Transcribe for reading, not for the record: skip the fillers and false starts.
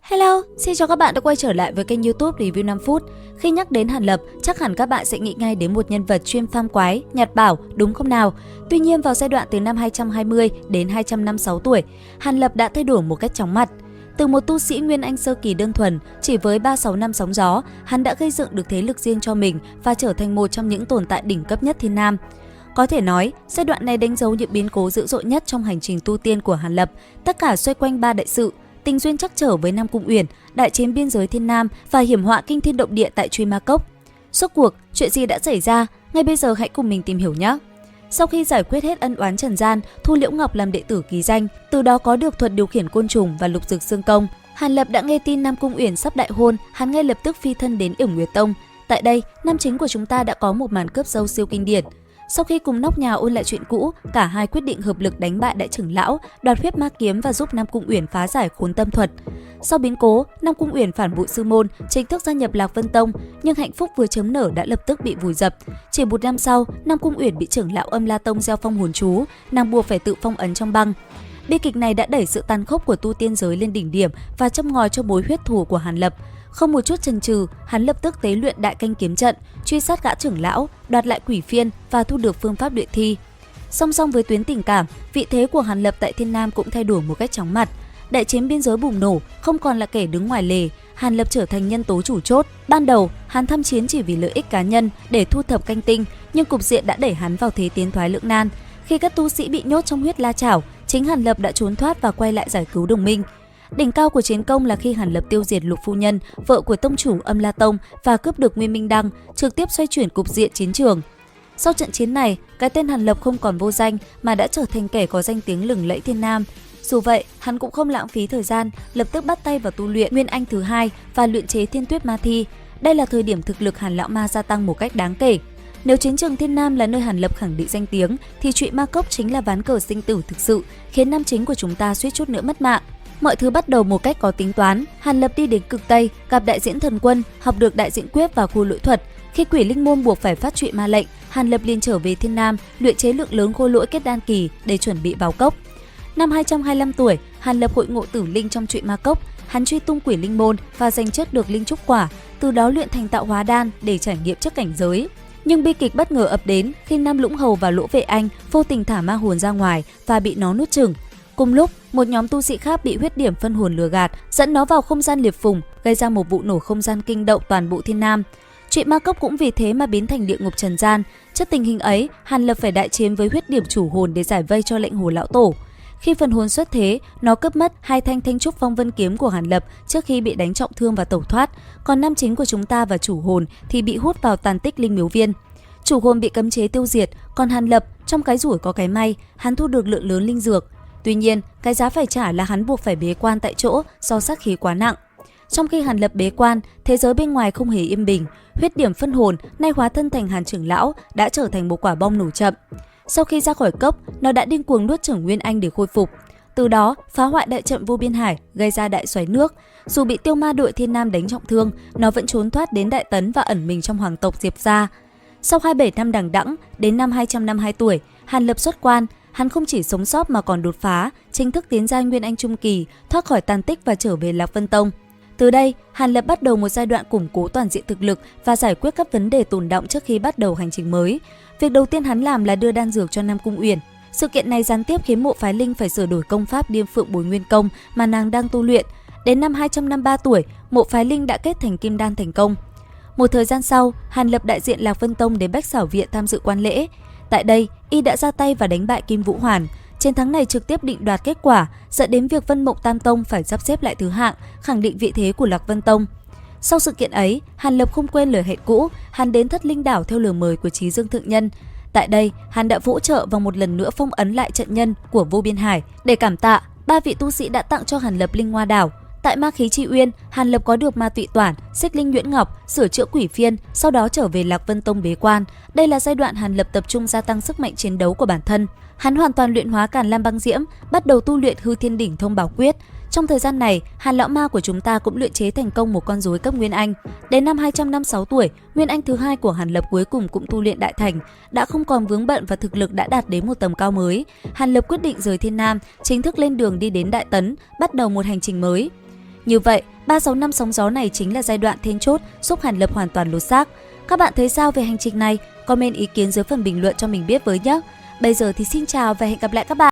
Hello, xin chào các bạn đã quay trở lại với kênh YouTube Review 5 phút. Khi nhắc đến Hàn Lập, chắc hẳn các bạn sẽ nghĩ ngay đến một nhân vật chuyên farm quái, nhặt bảo, đúng không nào? Tuy nhiên vào giai đoạn từ năm 220 đến 256 tuổi, Hàn Lập đã thay đổi một cách chóng mặt. Từ một tu sĩ Nguyên Anh sơ kỳ đơn thuần, chỉ với 36 năm sóng gió, hắn đã gây dựng được thế lực riêng cho mình và trở thành một trong những tồn tại đỉnh cấp nhất thiên nam. Có thể nói, giai đoạn này đánh dấu những biến cố dữ dội nhất trong hành trình tu tiên của Hàn Lập, tất cả xoay quanh ba đại sự: tình duyên trắc trở với Nam Cung Uyển, đại chiến biên giới thiên nam và hiểm họa kinh thiên động địa tại Truy Ma Cốc. Rốt cuộc, chuyện gì đã xảy ra? Ngay bây giờ hãy cùng mình tìm hiểu nhé! Sau khi giải quyết hết ân oán trần gian, thu Liễu Ngọc làm đệ tử ký danh, từ đó có được thuật điều khiển côn trùng và lục dược xương công. Hàn Lập đã nghe tin Nam Cung Uyển sắp đại hôn, hắn ngay lập tức phi thân đến Yểm Nguyệt Tông. Tại đây, nam chính của chúng ta đã có một màn cướp dâu siêu kinh điển. Sau khi cùng nóc nhà ôn lại chuyện cũ, cả hai quyết định hợp lực đánh bại đại trưởng lão, đoạt huyết ma kiếm và giúp Nam Cung Uyển phá giải khốn tâm thuật. Sau biến cố, Nam Cung Uyển phản bội sư môn, chính thức gia nhập Lạc Vân Tông, nhưng hạnh phúc vừa chớm nở đã lập tức bị vùi dập. Chỉ một năm sau, Nam Cung Uyển bị trưởng lão Âm La Tông gieo phong hồn chú, nàng buộc phải tự phong ấn trong băng. Bi kịch này đã đẩy sự tàn khốc của tu tiên giới lên đỉnh điểm và châm ngòi cho mối huyết thù của Hàn Lập. Không một chút chần chừ, hắn lập tức tế luyện đại canh kiếm trận, truy sát gã trưởng lão, đoạt lại quỷ phiên và thu được phương pháp luyện thi. Song song với tuyến tình cảm, vị thế của Hàn Lập tại Thiên Nam cũng thay đổi một cách chóng mặt. Đại chiến biên giới bùng nổ, không còn là kẻ đứng ngoài lề, Hàn Lập trở thành nhân tố chủ chốt. Ban đầu, hắn tham chiến chỉ vì lợi ích cá nhân để thu thập canh tinh, nhưng cục diện đã đẩy hắn vào thế tiến thoái lưỡng nan. Khi các tu sĩ bị nhốt trong huyết la chảo, chính Hàn Lập đã trốn thoát và quay lại giải cứu đồng minh. Đỉnh cao của chiến công là khi Hàn Lập tiêu diệt Lục phu nhân, vợ của tông chủ Âm La Tông và cướp được Nguyên Minh Đăng, trực tiếp xoay chuyển cục diện chiến trường. Sau trận chiến này, cái tên Hàn Lập không còn vô danh mà đã trở thành kẻ có danh tiếng lừng lẫy thiên nam. Dù vậy, hắn cũng không lãng phí thời gian, lập tức bắt tay vào tu luyện Nguyên Anh thứ hai và luyện chế Thiên Tuyết Ma Thi. Đây là thời điểm thực lực Hàn lão ma gia tăng một cách đáng kể. Nếu chiến trường Thiên Nam là nơi Hàn Lập khẳng định danh tiếng, thì Trụy Ma Cốc chính là ván cờ sinh tử thực sự, khiến nam chính của chúng ta suýt chút nữa mất mạng. Mọi thứ bắt đầu một cách có tính toán. Hàn Lập đi đến cực Tây, gặp đại diễn thần quân, học được đại diễn quyết và khu lỗi thuật. Khi quỷ linh môn buộc phải phát trụy ma lệnh, Hàn Lập liền trở về Thiên Nam, luyện chế lượng lớn khôi lỗi kết đan kỳ để chuẩn bị vào cốc. Năm 225 tuổi, Hàn Lập hội ngộ tử linh trong trụy ma cốc. Hắn truy tung quỷ linh môn và giành chất được linh trúc quả, từ đó luyện thành tạo hóa đan để trải nghiệm trước cảnh giới. Nhưng bi kịch bất ngờ ập đến khi Nam Lũng Hầu và Lỗ Vệ Anh vô tình thả ma hồn ra ngoài và bị nó nuốt chửng. Cùng lúc, một nhóm tu sĩ khác bị huyết điểm phân hồn lừa gạt, dẫn nó vào không gian liệt phùng, gây ra một vụ nổ không gian kinh động toàn bộ Thiên Nam. Trụy Ma Cốc cũng vì thế mà biến thành địa ngục trần gian. Trước tình hình ấy, Hàn Lập phải đại chiến với huyết điểm chủ hồn để giải vây cho lệnh hồ lão tổ. Khi phần hồn xuất thế, nó cướp mất hai thanh thanh trúc phong vân kiếm của Hàn Lập trước khi bị đánh trọng thương và tẩu thoát. Còn nam chính của chúng ta và chủ hồn thì bị hút vào tàn tích linh miếu viên. Chủ hồn bị cấm chế tiêu diệt, còn Hàn Lập trong cái rủi có cái may, hắn thu được lượng lớn linh dược. Tuy nhiên, cái giá phải trả là hắn buộc phải bế quan tại chỗ do sát khí quá nặng. Trong khi Hàn Lập bế quan, thế giới bên ngoài không hề yên bình. Huyết điểm phân hồn, nay hóa thân thành Hàn trưởng lão, đã trở thành một quả bom nổ chậm. Sau khi ra khỏi cốc, nó đã điên cuồng nuốt chửng Nguyên Anh để khôi phục. Từ đó, phá hoại đại trận Vô Biên Hải, gây ra đại xoáy nước. Dù bị Tiêu Ma đội Thiên Nam đánh trọng thương, nó vẫn trốn thoát đến Đại Tấn và ẩn mình trong hoàng tộc Diệp gia. Sau 27 năm đằng đẵng, đến năm 252 tuổi, Hàn Lập xuất quan. Hắn không chỉ sống sót mà còn đột phá, chính thức tiến ra Nguyên Anh Trung Kỳ, thoát khỏi tàn tích và trở về Lạc Vân Tông. Từ đây, Hàn Lập bắt đầu một giai đoạn củng cố toàn diện thực lực và giải quyết các vấn đề tồn đọng trước khi bắt đầu hành trình mới. Việc đầu tiên hắn làm là đưa đan dược cho Nam Cung Uyển. Sự kiện này gián tiếp khiến Mộ Phái Linh phải sửa đổi công pháp Điêm Phượng Bồi Nguyên Công mà nàng đang tu luyện. Đến năm 253 tuổi, Mộ Phái Linh đã kết thành kim đan thành công. Một thời gian sau, Hàn Lập đại diện Lạc Vân Tông đến Bách Xảo Viện tham dự quan lễ. Tại đây, y đã ra tay và đánh bại Kim Vũ Hoàn. Chiến thắng này trực tiếp định đoạt kết quả, dẫn đến việc Vân Mộng Tam Tông phải sắp xếp lại thứ hạng, khẳng định vị thế của Lạc Vân Tông. Sau sự kiện ấy, Hàn Lập không quên lời hẹn cũ, hắn đến Thất Linh Đảo theo lời mời của Chí Dương Thượng Nhân. Tại đây, hắn đã hỗ trợ và một lần nữa phong ấn lại trận nhân của Vô Biên Hải. Để cảm tạ, ba vị tu sĩ đã tặng cho Hàn Lập Linh Hoa Đảo. Tại Ma Khí Tri Uyên, Hàn Lập có được Ma Tụy Toản, Xích Linh Nhuyễn Ngọc, sửa chữa quỷ phiên, sau đó trở về Lạc Vân Tông bế quan. Đây là giai đoạn Hàn Lập tập trung gia tăng sức mạnh chiến đấu của bản thân. Hắn hoàn toàn luyện hóa Càn Lam Băng Diễm, bắt đầu tu luyện Hư Thiên Đỉnh Thông Bảo Quyết. Trong thời gian này, Hàn lão ma của chúng ta cũng luyện chế thành công một con rối cấp Nguyên Anh. Đến năm 256 tuổi, Nguyên Anh thứ hai của Hàn Lập cuối cùng cũng tu luyện đại thành, đã không còn vướng bận và thực lực đã đạt đến một tầm cao mới. Hàn Lập quyết định rời Thiên Nam, chính thức lên đường đi đến Đại Tấn, bắt đầu một hành trình mới. Như vậy, 36 năm sóng gió này chính là giai đoạn then chốt giúp Hàn Lập hoàn toàn lột xác. Các bạn thấy sao về hành trình này? Comment ý kiến dưới phần bình luận cho mình biết với nhé. Bây giờ thì xin chào và hẹn gặp lại các bạn.